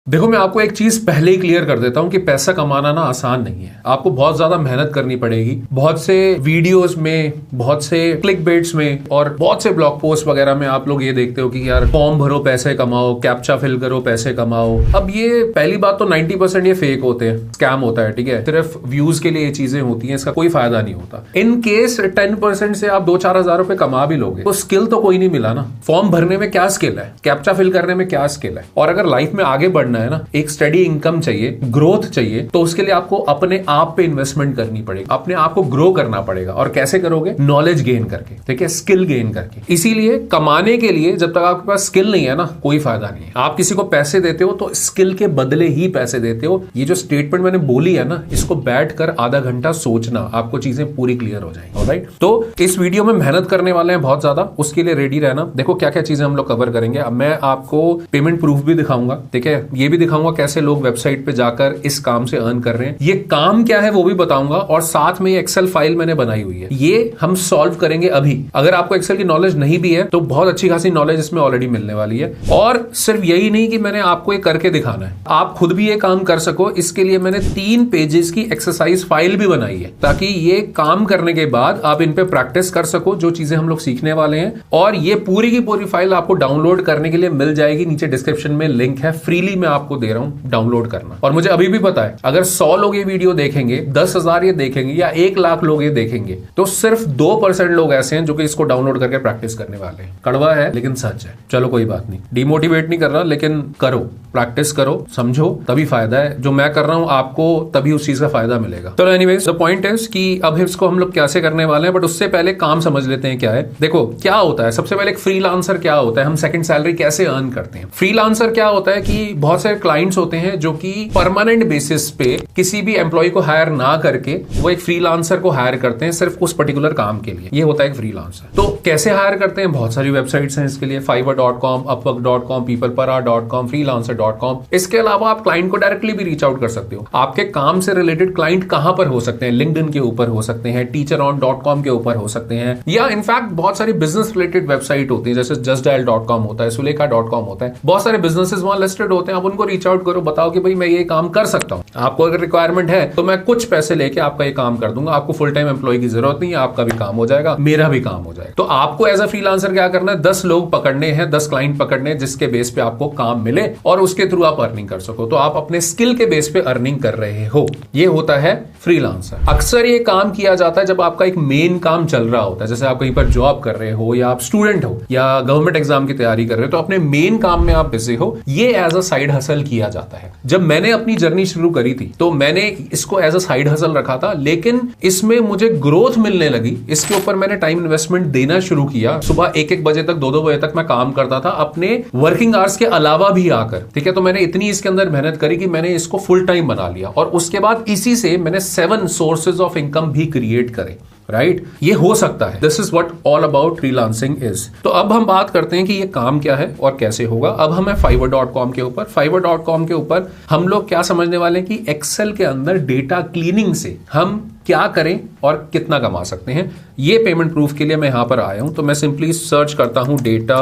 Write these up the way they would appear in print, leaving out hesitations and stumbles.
देखो, मैं आपको एक चीज पहले ही क्लियर कर देता हूं कि पैसा कमाना ना आसान नहीं है। आपको बहुत ज्यादा मेहनत करनी पड़ेगी। बहुत से वीडियोस में, बहुत से क्लिक बेट्स में और बहुत से ब्लॉग पोस्ट वगैरह में आप लोग ये देखते हो कि यार फॉर्म भरो पैसे कमाओ, कैप्चा फिल करो पैसे कमाओ। अब ये पहली बात तो 90% ये फेक होते हैं, स्कैम होता है। ठीक है, सिर्फ व्यूज के लिए ये चीजें होती हैं, इसका कोई फायदा नहीं होता। इन केस 10% से आप 2-4 हजार रुपए कमा भी लोगे तो स्किल तो कोई नहीं मिला ना। फॉर्म भरने में क्या स्किल है, कैप्चा फिल करने में क्या स्किल है। और अगर लाइफ में आगे बढ़ना है ना, एक स्टडी इनकम चाहिए, ग्रोथ चाहिए, तो उसके लिए आपको अपने आप पे इन्वेस्टमेंट करनी पड़ेगी, अपने आप को ग्रो करना पड़ेगा। और कैसे करोगे? नॉलेज गेन करके, ठीक है, स्किल गेन करके। इसीलिए कमाने के लिए जब तक आपके पास स्किल नहीं है ना, कोई फायदा नहीं है। आप किसी को पैसे देते हो तो स्किल के बदले ही पैसे देते हो। ये जो स्टेटमेंट मैंने बोली है ना, इसको बैठ कर आधा घंटा सोचना, आपको चीजें पूरी क्लियर हो जाएंगी। ऑलराइट, तो इस वीडियो में मेहनत करने वाले हैं बहुत ज्यादा, उसके लिए रेडी रहना। देखो क्या क्या चीजें हम लोग कवर करेंगे। अब मैं आपको पेमेंट प्रूफ भी दिखाऊंगा, ठीक है, ये भी दिखाऊंगा कैसे लोग वेबसाइट पे जाकर इस काम से अर्न कर रहे हैं। ये काम क्या है वो भी बताऊंगा, और साथ में ये एक्सेल फाइल मैंने बनाई हुई है, ये हम सॉल्व करेंगे अभी। अगर आपको एक्सेल की नॉलेज नहीं भी है तो बहुत अच्छी खासी नॉलेज इसमें ऑलरेडी मिलने वाली है। और सिर्फ यही नहीं कि मैंने आपको ये करके दिखाना है, आप खुद भी ये काम कर सको। इसके लिए मैंने 3 पेजेस की एक्सरसाइज फाइल भी बनाई है, ताकि ये काम करने के बाद आप इन पे प्रैक्टिस कर सको जो चीजें हम लोग सीखने वाले हैं। और ये पूरी की पूरी फाइल आपको डाउनलोड करने के लिए मिल जाएगी, नीचे डिस्क्रिप्शन में लिंक है, फ्रीली मैं आपको दे रहा हूं डाउनलोड करना। और मुझे अभी भी पता है, अगर 100 लोग ये वीडियो देखेंगे, 10,000 ये देखेंगे, या 1 लाख लोग ये देखेंगे, तो सिर्फ 2% लोग ऐसे हैं जो कि इसको डाउनलोड करके प्रैक्टिस करने वाले हैं। कड़वा है लेकिन सच है। चलो कोई बात नहीं, डिमोटिवेट नहीं कर रहा, लेकिन करो, प्रैक्टिस करो, समझो, तभी फायदा है। जो मैं कर रहा हूं आपको तभी उस चीज का फायदा मिलेगा। तो एनीवेज, द पॉइंट इज कि अब इसको हम लोग कैसे करने वाले हैं, बट उससे पहले काम समझ लेते हैं क्या है। देखो क्या होता है, सबसे पहले एक फ्रीलांसर क्या होता है, हम सेकंड सैलरी कैसे अर्न करते हैं। फ्रीलांसर क्या होता है कि बहुत सारे क्लाइंट्स होते हैं जो कि परमानेंट बेसिस पे किसी भी एम्प्लॉय को हायर ना करके वो एक फ्रीलांसर को हायर करते हैं सिर्फ उस पर्टिकुलर काम के लिए। ये होता है एक फ्रीलांसर। तो कैसे हायर करते हैं? बहुत सारी वेबसाइट्स हैं इसके लिए, fiverr.com, upwork.com, peoplepara.com, freelancer.com। इसके अलावा आप क्लाइंट को डायरेक्टली भी रीच आउट कर सकते हो। आपके काम से रिलेटेड क्लाइंट कहां पर हो सकते हैं? लिंक्डइन के ऊपर हो सकते हैं, teacheron.com के ऊपर हो सकते हैं, या इनफैक्ट बहुत सारी बिजनेस रिलेटेड वेबसाइट होती है, जैसे justdial.com होता है, sulekha.com होता है। बहुत सारे बिजनेसेस वहां लिस्टेड होते हैं। आप उनको रीच आउट करो, बताओ कि भाई मैं ये काम कर सकता हूं, आपको अगर रिक्वायरमेंट है तो मैं कुछ पैसे लेके आपका ये काम कर दूंगा। आपको फुल टाइम एम्प्लॉय की जरूरत नहीं है, आपका भी काम हो जाएगा, मेरा भी काम हो जाएगा। तो आपको एज अ फ्रीलांसर क्या करना है? 10 लोग पकड़ने हैं, 10 क्लाइंट पकड़ने हैं, जिसके बेस पे आपको काम मिले और उसके थ्रू आप अर्निंग कर सको। तो आप अपने स्किल के बेस पे अर्निंग कर रहे हो। ये होता है फ्रीलांसर। अक्सर ये काम किया जाता है जब आपका एक मेन काम चल रहा होता है, जैसे आप कहीं पर जॉब कर रहे हो, या आप स्टूडेंट हो, या गवर्नमेंट एग्जाम की तैयारी कर रहे हो, तो अपने मेन काम में आप बिजी हो। ये एज अ साइड हसल किया जाता है। जब मैंने अपनी जर्नी शुरू करी थी तो मैंने इसको एज अ साइड हसल रखा था, लेकिन इसमें मुझे ग्रोथ मिलने लगी। इसके ऊपर मैंने टाइम इन्वेस्टमेंट देना शुरू किया। सुबह 1-1 बजे तक, 2-2 बजे तक मैं काम करता था अपने वर्किंग आवर्स के अलावा भी आकर। ठीक है, तो मैंने इतनी इसके अंदर मेहनत करी कि मैंने इसको फुल टाइम बना लिया, और उसके बाद इसी से मैंने 7 सोर्सेज ऑफ इनकम भी क्रिएट करे। राइट, ये हो सकता है। This is what all about freelancing is. तो अब हम बात करते हैं कि ये काम क्या है और कैसे होगा। अब हम fiverr.com के ऊपर, fiverr.com के ऊपर हम लोग क्या समझने वाले हैं कि एक्सेल के अंदर डेटा क्लीनिंग से हम क्या करें और कितना कमा सकते हैं। ये पेमेंट प्रूफ के लिए मैं यहां पर आया हूं। तो मैं सिंपली सर्च करता हूं डेटा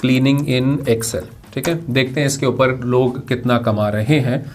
क्लीनिंग इन एक्सेल। ठीक है, देखते हैं इसके ऊपर लोग कितना कमा रहे हैं।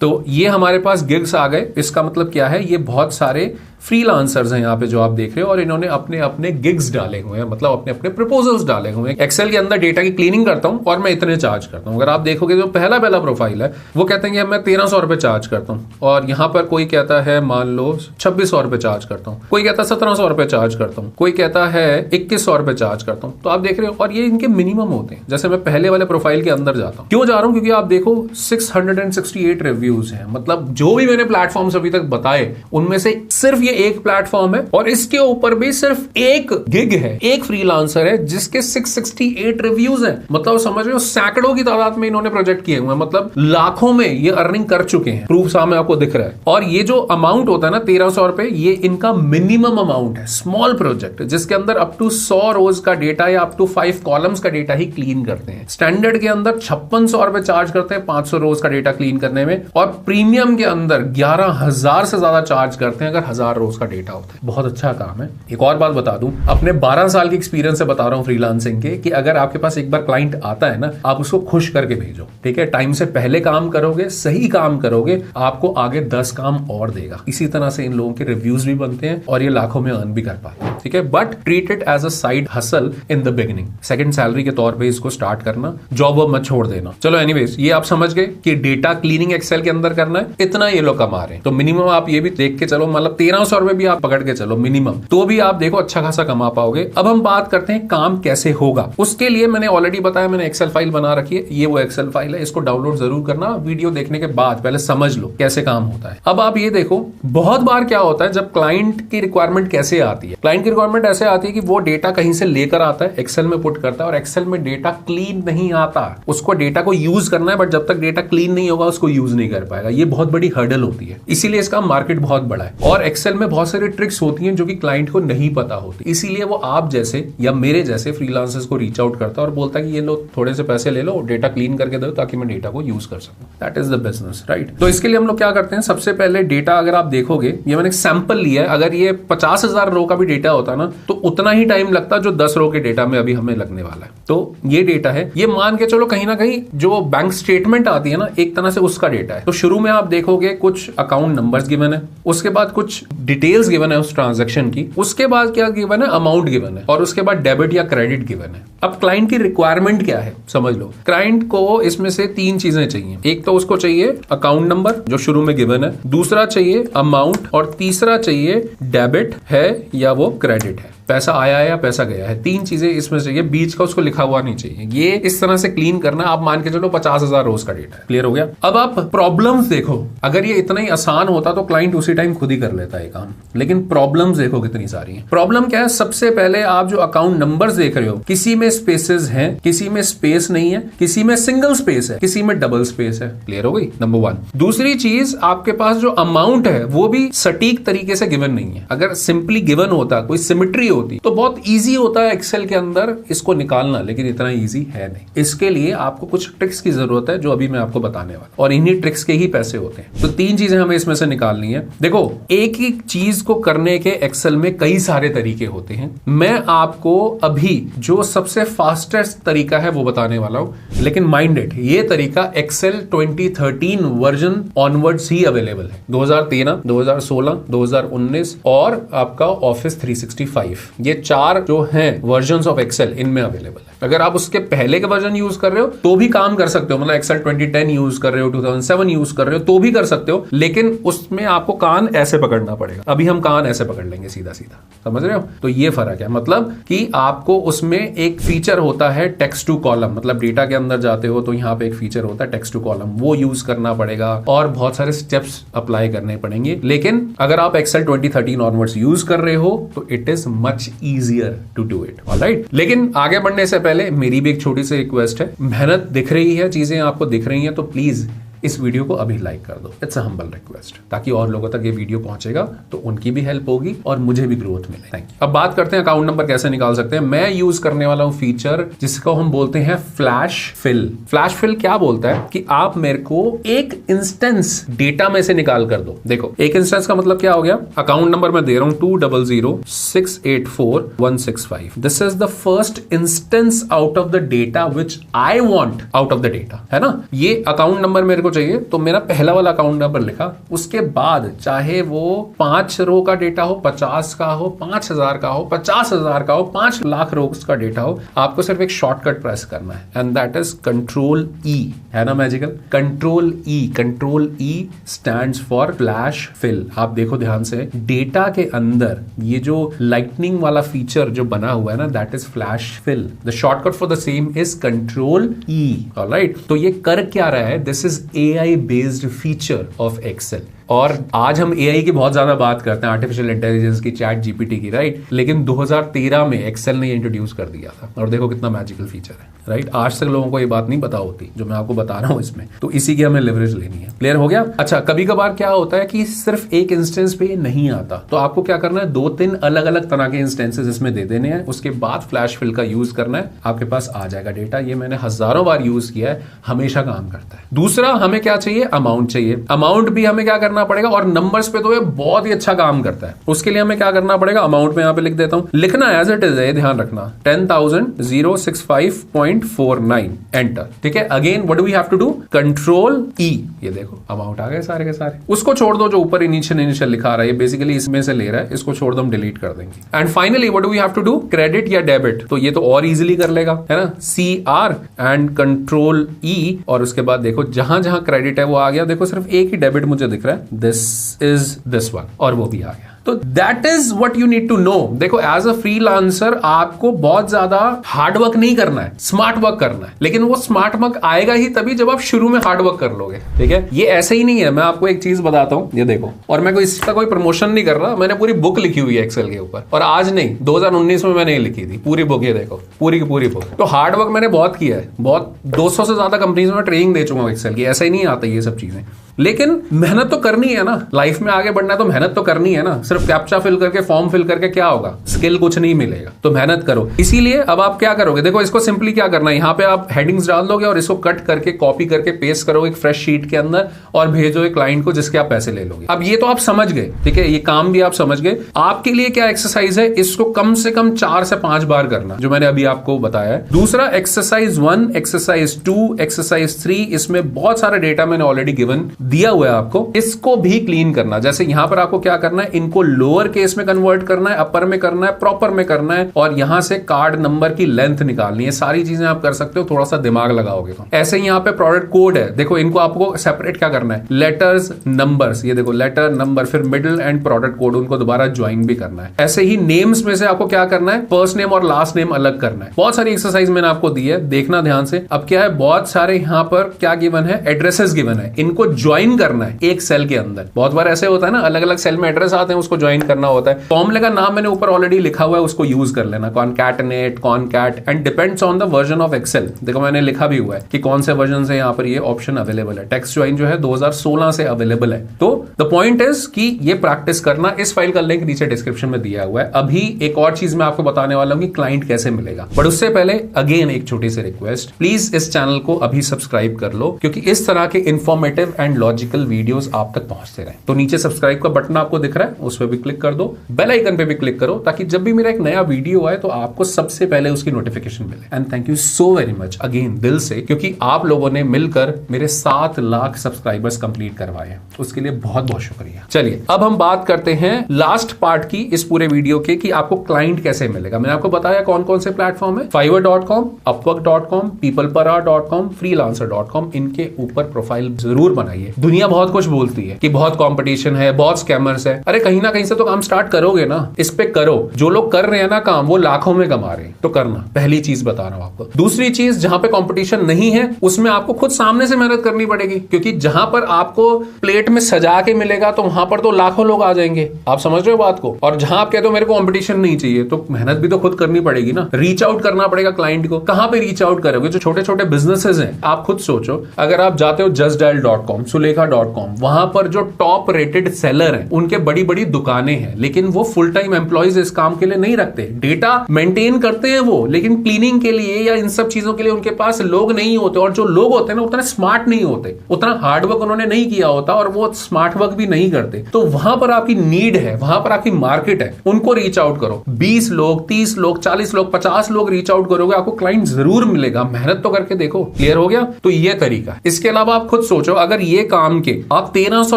तो ये हमारे पास गिग्स आ गए। इसका मतलब क्या है? ये बहुत सारे फ्रीलांसर्स हैं यहाँ पे जो आप देख रहे हो, और इन्होंने अपने अपने गिग्स डाले हुए हैं, मतलब अपने अपने प्रपोजल्स डाले हुए हैं। एक्सेल के अंदर डेटा की क्लीनिंग करता हूं और मैं इतने चार्ज करता हूं। अगर आप देखोगे जो पहला प्रोफाइल है वो कहते हैं कि मैं 1300 रुपए चार्ज करता हूं, और यहाँ पर कोई कहता है मान लो 2600 रुपए चार्ज करता हूं, कोई कहता है 1700 रुपए चार्ज करता हूं, कोई कहता है 2100 रुपए चार्ज करता हूं। तो आप देख रहे हो, और ये इनके मिनिमम होते हैं। जैसे मैं पहले वाले प्रोफाइल के अंदर जाता हूं, क्यों जा रहा हूं? क्योंकि आप देखो 668 रिव्यूज हैं। मतलब जो भी मैंने प्लेटफॉर्म्स अभी तक बताए उनमें से सिर्फ ये एक प्लेटफॉर्म है, और इसके ऊपर भी सिर्फ एक गिग है, एक फ्रीलांसर है जिसके 668 रिव्यूज हैं। मतलब समझ रहे हो, सैकड़ों की तादाद में इन्होंने प्रोजेक्ट किए हुए हैं, मतलब लाखों में ये अर्निंग कर चुके हैं। प्रूफ सामने आपको दिख रहा है। और ये जो अमाउंट होता है ना 1300 रुपए, ये इनका मिनिमम अमाउंट है। स्मॉल प्रोजेक्ट जिसके अंदर अप टू 100 रोज का डेटा या अप टू 5 कॉलम्स का डेटा ही क्लीन करते हैं। स्टैंडर्ड के अंदर 5600 रुपए चार्ज करते हैं 500 रोज का डेटा क्लीन करने में, और प्रीमियम के अंदर 11,000 से ज्यादा चार्ज करते हैं अगर 1000 रोज का डेटा होता है, बहुत अच्छा काम है। एक और बात बता दूं, अपने 12 साल के एक्सपीरियंस से बता रहा हूं फ्रीलांसिंग के, कि अगर आपके पास एक बार क्लाइंट आता है ना, आप उसको खुश करके भेजो, ठीक है। टाइम से पहले काम करोगे, सही काम करोगे, आपको आगे 10 काम और देगा। इसी तरह से इन लोगों के रिव्यूज भी बनते हैं और ये लाखों में अर्न भी कर पाते हैं, ठीक है। But treat it as a side hustle in the beginning, second salary के तौर पे इसको स्टार्ट करना, जॉब वॉब मत छोड़ देना। चलो एनीवेज, ये आप समझ गए कि डेटा क्लीनिंग एक्सेल के अंदर करना है, इतना ये लोग कमा रहे हैं। तो मिनिमम आप ये भी देख के चलो, मतलब 1300 रुपए भी आप पकड़ के चलो मिनिमम, तो भी आप देखो अच्छा खासा कमा पाओगे। अब हम बात करते हैं काम कैसे होगा। उसके लिए मैंने ऑलरेडी बताया, मैंने एक्सेल फाइल बना रखी है, ये वो एक्सेल फाइल है, इसको डाउनलोड जरूर करना। वीडियो देखने के बाद पहले समझ लो कैसे काम होता है। अब आप ये देखो, बहुत बार क्या होता है, जब क्लाइंट की रिक्वायरमेंट कैसे आती है, क्लाइंट की रिक्वायरमेंट ऐसे आती है कि वो डेटा कहीं से लेकर आता है, एक्सेल में पुट करता है, और एक्सेल में डेटा क्लीन नहीं आता। उसको डेटा को यूज करना है, बट जब तक डेटा क्लीन नहीं होगा उसको यूज नहीं कर पाएगा। ये बहुत बड़ी हर्डल होती है, इसीलिए इसका मार्केट बहुत बड़ा है। और एक्सेल में बहुत सारी ट्रिक्स होती हैं जो कि क्लाइंट को नहीं पता होती, इसीलिए वो आप जैसे या मेरे जैसे फ्रीलांसर्स को रीच आउट करता है और बोलता है कि ये लो, थोड़े से पैसे ले लो, डेटा क्लीन करके दो ताकि मैं डेटा को यूज कर सकूं। That is the business, right. तो इसके लिए हम लोग क्या करते हैं, सबसे पहले डेटा अगर आप देखोगे, ये मैंने सैंपल लिया है, अगर ये 50,000 रो का भी डेटा होता ना तो उतना ही टाइम लगता जो 10 रो के डेटा में अभी हमें लगने वाला है। तो ये डेटा है, ये मान के चलो कहीं ना कहीं जो बैंक स्टेटमेंट आती है ना, एक तरह से उसका डेटा है। तो शुरू में आप देखोगे कुछ अकाउंट नंबर्स गिवन है, उसके बाद कुछ डिटेल्स गिवन है उस ट्रांजैक्शन की, उसके बाद क्या गिवन है, अमाउंट गिवन है, और उसके बाद डेबिट या क्रेडिट गिवन है। अब क्लाइंट की रिक्वायरमेंट क्या है समझ लो। क्लाइंट को इसमें से 3 चीजें चाहिए। एक तो उसको चाहिए अकाउंट नंबर जो शुरू में गिवन है, दूसरा चाहिए अमाउंट, और तीसरा चाहिए डेबिट है या वो क्रेडिट है, पैसा आया है या पैसा गया है। 3 चीजें इसमें चाहिए, बीच का उसको लिखा हुआ नहीं चाहिए। ये इस तरह से क्लीन करना, आप मान के चलो 50,000 रोज का डेटा है। क्लियर हो गया। अब आप प्रॉब्लम्स देखो, अगर ये इतना ही आसान होता तो क्लाइंट उसी टाइम खुद ही कर लेता है काम, लेकिन प्रॉब्लम्स देखो कितनी सारी हैं। प्रॉब्लम क्या है, सबसे पहले आप जो अकाउंट नंबर्स देख रहे हो, किसी में स्पेसेस हैं, किसी में स्पेस नहीं है, किसी में सिंगल स्पेस है, किसी में डबल स्पेस है। क्लियर हो गई, नंबर 1। दूसरी चीज, आपके पास जो अमाउंट है वो भी सटीक तरीके से गिवन नहीं है। अगर सिंपली गिवन होता, कोई सिमेट्री होती तो बहुत इजी होता है एक्सेल के अंदर इसको निकालना, लेकिन इतना इजी है नहीं। इसके लिए आपको कुछ ट्रिक्स की जरूरत है जो अभी मैं आपको बताने वाला, और इन्हीं ट्रिक्स के ही पैसे होते हैं। तो 3 चीजें हमें इसमें से निकालनी है। देखो, एक ही चीज को करने के एक्सेल में कई सारे तरीके होते हैं। मैं आपको अभी जो सबसे फास्टेस्ट तरीका है वो बताने वाला हूं, लेकिन माइंडेड, ये तरीका एक्सेल 2013 वर्जन ऑनवर्ड्स ही अवेलेबल है। 2013, 2016, 2019 और आपका ऑफिस 365, ये 4 जो हैं वर्जन्स ऑफ एक्सेल इनमें अवेलेबल है। अगर आप उसके पहले के वर्जन यूज कर रहे हो तो भी काम कर सकते हो, मतलब एक्सेल 2010 यूज कर रहे हो, 2007 यूज कर रहे हो तो भी कर सकते हो, लेकिन उसमें आपको कान ऐसे पकड़ना पड़ेगा। अभी हम कान ऐसे पकड़ लेंगे सीधा सीधा, समझ रहे हो। तो ये फर्क है, मतलब कि आपको उसमें एक फीचर होता है टेक्स्ट टू कॉलम, मतलब डेटा के अंदर जाते हो तो यहाँ पे एक फीचर होता है टेक्स्ट टू कॉलम, वो यूज करना पड़ेगा और बहुत सारे स्टेप्स अप्लाई करने पड़ेंगे। लेकिन अगर आप एक्सेल 2013 ऑनवर्ड्स यूज कर रहे हो तो it is much easier to do it, alright. लेकिन आगे बढ़ने से पहले मेरी भी एक छोटी सी रिक्वेस्ट है, मेहनत दिख रही है, चीजें आपको दिख रही हैं, तो प्लीज इस वीडियो को अभी लाइक कर दो। इट्स अ हम्बल रिक्वेस्ट, ताकि और लोगों तक ये वीडियो पहुंचेगा तो उनकी भी हेल्प होगी और मुझे भी ग्रोथ मिले। Thank you. अब बात करते हैं अकाउंट नंबर कैसे निकाल सकते हैं। मैं यूज करने वाला हूं फीचर जिसको हम बोलते हैं फ्लैश फिल। फ्लैश फिल क्या बोलता है कि आप मेरे को एक इंस्टेंस डेटा में से निकाल कर दो। देखो, एक इंस्टेंस का मतलब क्या हो गया, अकाउंट नंबर मैं दे रहा हूं 200684165। This is the first instance out of the data which I want out of the data, है ना। ये अकाउंट नंबर मेरे को चाहिए, तो मेरा पहला वाला अकाउंट नंबर लिखा, उसके बाद चाहे वो 5 रो का डेटा हो, 50 का हो, 5,000 का हो, 50,000 का हो, 5 लाख रोज का डेटा हो, आपको सिर्फ एक शॉर्टकट प्रेस करना है, and that is control E, है ना magical. Control E, control E stands for flash fill. आप देखो ध्यान से, डेटा के अंदर ये जो लाइटनिंग वाला फीचर जो बना हुआ है ना, that is flash fill. The shortcut for the same is control E, alright. तो ये कर क्या रहा है, this is AI based feature of Excel. और आज हम AI की बहुत ज्यादा बात करते हैं, आर्टिफिशियल इंटेलिजेंस की, चैट जीपीटी की, राइट। लेकिन 2013 में एक्सेल ने इंट्रोड्यूस कर दिया था, और देखो कितना मैजिकल फीचर है, राइट। आज तक लोगों को ये बात नहीं पता होती जो मैं आपको बता रहा हूं इसमें, तो इसी की हमें लेवरेज लेनी है। क्लियर हो गया। अच्छा, कभी कभार क्या होता है कि सिर्फ एक इंस्टेंस पे ये नहीं आता, तो आपको क्या करना है, 2-3 अलग अलग तरह के इंस्टेंसेस इसमें दे देने हैं, उसके बाद फ्लैश फिल का यूज करना है, आपके पास आ जाएगा डेटा। ये मैंने हजारों बार यूज किया है, हमेशा काम करता है। दूसरा, हमें क्या चाहिए, अमाउंट चाहिए। अमाउंट भी हमें क्या करना करना पड़ेगा, और नंबर्स पे तो ये बहुत ही अच्छा काम करता है। उसके लिए हमें क्या करना पड़ेगा, अमाउंट में यहाँ पे लिख देता हूं, लिखना एज इट इज है, ध्यान रखना 10,065.49 एंटर। ठीक है, again what do we have to do, control E, ये देखो अमाउंट आ गए सारे के सारे। उसको छोड़ दो जो ऊपर इनिशियल लिखा रहा है, बेसिकली इसमें से ले रहा है, इसको छोड़ दो, हम डिलीट कर देंगे। And finally what do we have to do, credit या डेबिट, तो ये तो और इजीली कर लेगा, है ना, CR एंड कंट्रोल E, और उसके बाद देखो जहां जहां क्रेडिट है वो आ गया, देखो सिर्फ एक ही डेबिट मुझे दिख रहा है, दिस इज दिस वन, और वो भी आ गया। तो that is what you need to know. देखो एज अ फ्रीलांसर आपको बहुत ज्यादा हार्ड वर्क नहीं करना है, स्मार्ट वर्क करना है, लेकिन वो स्मार्ट वर्क आएगा ही तभी जब आप शुरू में हार्ड वर्क कर लोगे। ठीक है, ये ऐसे ही नहीं है। मैं आपको एक चीज बताता हूं, ये देखो, और मैं इसका कोई प्रमोशन नहीं कर रहा, मैंने पूरी बुक लिखी हुई है एक्सेल के ऊपर, और आज नहीं 2019 में मैंने लिखी थी पूरी बुक, ये देखो पूरी की पूरी बुक। तो हार्ड वर्क मैंने बहुत किया है, बहुत 200 से ज्यादा कंपनीज में ट्रेनिंग दे चुका हूं एक्सेल की, ऐसा ही नहीं आता ये सब चीजें, लेकिन मेहनत तो करनी है ना, लाइफ में आगे बढ़ना है तो मेहनत तो करनी है ना। सिर्फ कैप्चा फिल करके, फॉर्म फिल करके क्या होगा, स्किल कुछ नहीं मिलेगा, तो मेहनत करो। इसीलिए अब आप क्या करोगे, देखो इसको सिंपली क्या करना है, यहाँ पे आप हेडिंग्स डाल दोगे और इसको कट करके कॉपी करके पेस्ट करोगे एक फ्रेश शीट के अंदर और भेजोगे क्लाइंट को, जिसके आप पैसे ले लोगे। अब ये तो आप समझ गए, ठीक है, ये काम भी आप समझ गए। आपके लिए क्या एक्सरसाइज है, इसको कम से कम 4 से 5 बार करना, जो मैंने अभी आपको बताया है। दूसरा एक्सरसाइज 1, एक्सरसाइज 2, एक्सरसाइज 3, इसमें बहुत सारा डेटा मैंने ऑलरेडी गिवन दिया हुआ है आपको, इसको भी क्लीन करना। जैसे यहां पर आपको क्या करना है, इनको लोअर केस में कन्वर्ट करना है, अपर में करना है, प्रॉपर में करना है, और यहां से कार्ड नंबर की लेंथ निकालनी है। सारी चीजें आप कर सकते हो, थोड़ा सा दिमाग लगाओगे तो। ऐसे ही यहां पे प्रोडक्ट कोड है, देखो इनको आपको सेपरेट क्या करना है, लेटर्स नंबर्स, ये देखो लेटर नंबर, फिर मिडिल एंड प्रोडक्ट कोड, उनको दोबारा ज्वाइन भी करना है। ऐसे ही नेम्स में से आपको क्या करना है, फर्स्ट नेम और लास्ट नेम अलग करना है। बहुत सारी एक्सरसाइज मैंने आपको दी है, देखना ध्यान से। अब क्या है, बहुत सारे यहां पर क्या गिवन है, एड्रेसेस गिवन है, इनको ज्वाइन करना है एक सेल के अंदर। बहुत बार ऐसे होता है ना, अलग अलग सेल में एड्रेस आते हैं, उसको ज्वाइन करना होता है। फॉर्मूले का नाम मैंने ऊपर ऑलरेडी लिखा हुआ है, उसको यूज कर लेना, concatenate, concat, and depends on the version of Excel. देखो मैंने लिखा भी हुआ है कि कौन से वर्जन से यहाँ पर ये ऑप्शन अवेलेबल है। टेक्स्ट ज्वाइन जो है 2016 से अवेलेबल है। तो द पॉइंट इज कि ये प्रैक्टिस करना। इस फाइल का लिंक नीचे डिस्क्रिप्शन में दिया हुआ है। अभी एक और चीज मैं आपको बताने वाला हूं कि क्लाइंट कैसे मिलेगा, बट उससे पहले अगेन एक छोटी सी रिक्वेस्ट, प्लीज इस चैनल को अभी सब्सक्राइब कर लो, क्योंकि इस तरह के इंफॉर्मेटिव एंड लॉजिकल वीडियोस आप तक पहुंचते रहे। तो नीचे सब्सक्राइब का बटन आपको दिख रहा है, उस पर भी क्लिक कर दो, बेल आइकन पे भी क्लिक करो, ताकि जब भी मेरा एक नया वीडियो आए तो आपको सबसे पहले उसकी नोटिफिकेशन मिले। And thank you so very much again, दिल से, क्योंकि आप लोगों ने मिलकर मेरे 7 लाख सब्सक्राइबर्स कंप्लीट करवाए हैं, उसके लिए बहुत बहुत शुक्रिया। चलिए अब हम बात करते हैं लास्ट पार्ट की इस पूरे वीडियो के, कि आपको क्लाइंट कैसे मिलेगा। मैंने आपको बताया कौन कौन से प्लेटफॉर्म है, fiverr.com, upwork.com, peoplepara.com, freelancer.com, इनके ऊपर प्रोफाइल जरूर बनाइए। दुनिया बहुत कुछ बोलती है कि बहुत कंपटीशन है, बहुत स्कैमर्स है, अरे कहीं ना कहीं से तो काम स्टार्ट करोगे ना, इस पे करो। जो लोग कर रहे हैं ना काम, वो लाखों में कमा रहे हैं, तो करना, पहली चीज बता रहा हूं आपको। दूसरी चीज, जहां पे कंपटीशन नहीं है उसमें आपको खुद सामने से मेहनत करनी पड़ेगी, क्योंकि जहां पर आपको प्लेट में सजा के मिलेगा तो वहां पर तो लाखों लोग आ जाएंगे। आप समझ रहे हो बात को। और जहां आप कहते हो मेरे को कंपटीशन नहीं चाहिए, तो मेहनत भी तो खुद करनी पड़ेगी ना, रीच आउट करना पड़ेगा क्लाइंट को। कहां पे रीच आउट करोगे, जो छोटे छोटे बिजनेसेस हैं, आप खुद सोचो, अगर आप जाते हो justdial.com, सुलेखा.com, वहां पर जो टॉप रेटेड सेलर हैं, उनके बड़ी बड़ी दुकानें हैं, लेकिन वो फुल टाइम एम्प्लॉइज इस काम के लिए नहीं रखते। डेटा मेंटेन करते हैं वो, लेकिन क्लीनिंग के लिए या इन सब चीजों के लिए उनके पास लोग नहीं होते, और जो लोग होते हैं ना उतना स्मार्ट नहीं होते, उतना हार्ड वर्क उन्होंने नहीं किया होता, और वो स्मार्ट वर्क भी नहीं करते। तो वहां पर आपकी नीड है, वहां पर आपकी मार्केट है, उनको रीच आउट करो। 20 लोग, 30 लोग, 40 लोग, 50 लोग रीच आउट करोगे, आपको क्लाइंट जरूर मिलेगा। मेहनत तो करके देखो। क्लियर हो गया। तो ये तरीका। इसके अलावा आप खुद सोचो, अगर ये काम के आप 1300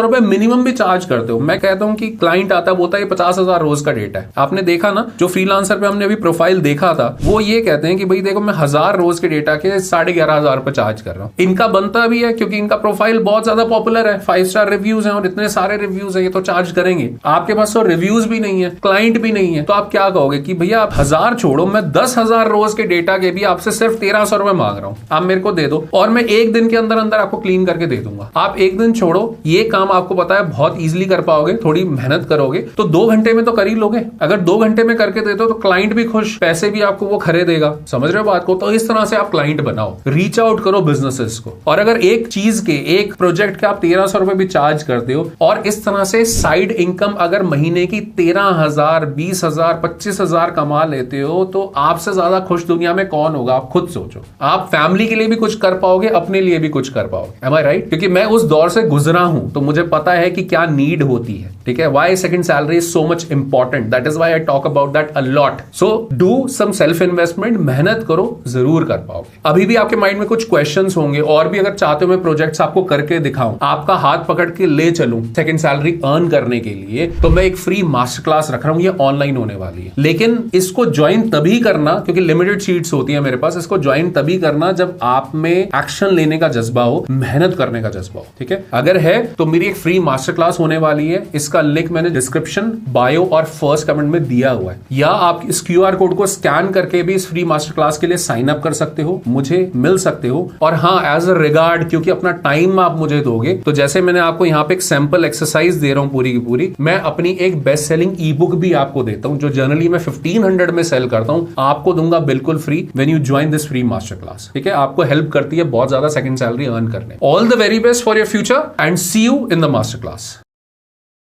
रुपए मिनिमम भी चार्ज करते हो, मैं कहता हूं कि क्लाइंट आता बोलता है 50,000 रोज का डेटा है। आपने देखा ना, जो फ्रीलांसर पे हमने अभी प्रोफाइल देखा था, वो ये कहते हैं कि भाई देखो मैं 1000 रोज के डेटा के 11,500 रुपए चार्ज कर रहा हूं। इनका बनता भी है, क्योंकि इनका प्रोफाइल बहुत ज्यादा पॉपुलर है, 5 स्टार रिव्यूज हैं, और इतने सारे रिव्यूज है, ये तो चार्ज करेंगे। आपके पास तो रिव्यूज भी नहीं है, क्लाइंट भी नहीं है, तो आप क्या कहोगे कि भैया आप 1000 छोड़ो, मैं 10,000 रोज के डेटा के भी आपसे सिर्फ 1300 रुपए मांग रहा हूं, आप मेरे को दे दो, और मैं एक दिन के अंदर अंदर आपको क्लीन करके दे दूंगा। आप एक दिन छोड़ो, ये काम आपको पता है बहुत इजीली कर पाओगे, थोड़ी मेहनत करोगे तो 2 घंटे में तो कर ही लोगे। अगर 2 घंटे में करके देते हो तो क्लाइंट भी खुश, पैसे भी आपको वो खरे देगा। समझ रहे हो बात को। तो इस तरह से आप क्लाइंट बनाओ, रीच आउट करो बिजनेसेस को। और अगर एक चीज के, एक प्रोजेक्ट के आप 1300 रुपए भी चार्ज करते हो, और इस तरह से साइड इनकम अगर महीने की 13,000, 20,000, 25,000 कमा लेते हो, तो आपसे ज्यादा खुश दुनिया में कौन होगा। आप खुद सोचो। आप फैमिली के लिए भी कुछ कर पाओगे, अपने लिए भी कुछ कर पाओगे। एम आई राइट? क्योंकि मैं उस दौर से गुजरा हूं तो मुझे पता है कि क्या नीड होती है, ठीक है। Why second salary is so much important, that is why I talk about that a lot. So do some self investment, मेहनत करो, जरूर कर पाओगे। अभी भी आपके माइंड में कुछ क्वेश्चंस होंगे और भी अगर चाहते हो मैं प्रोजेक्ट्स आपको करके दिखाऊं, आपका हाथ पकड़ के ले चलूं सेकंड सैलरी अर्न करने के लिए, तो मैं एक फ्री मास्टर क्लास रख रहा हूं, ये ऑनलाइन होने वाली है। लेकिन इसको ज्वाइन तभी करना, क्योंकि लिमिटेड सीट्स होती है मेरे पास, इसको ज्वाइन तभी करना जब आप में एक्शन लेने का जज्बा हो, मेहनत करने का जज्बा हो, ठीक है। अगर है तो मेरी एक फ्री मास्टर क्लास होने वाली है, इसका लिंक मैंने डिस्क्रिप्शन, बायो और फर्स्ट कमेंट में दिया हुआ है, या आप इस क्यूआर कोड को स्कैन करके भी इस फ्री मास्टर क्लास के लिए साइन अप कर सकते हो, मुझे मिल सकते हो। और हाँ, एज अ रिगार्ड, क्योंकि अपना टाइम आप मुझे दोगे, तो जैसे मैंने आपको यहाँ पे एक सैंपल एक्सरसाइज दे रहा हूं पूरी की पूरी, मैं अपनी एक बेस्ट सेलिंग ई बुक भी आपको देता हूं जो जनरली मैं 1500 में सेल करता हूं, आपको दूंगा बिल्कुल free when you join this free master class, ठीक है। आपको हेल्प करती है बहुत ज्यादा सेकंड सैलरी अर्न करने। All the very best for your future and see you in the master class.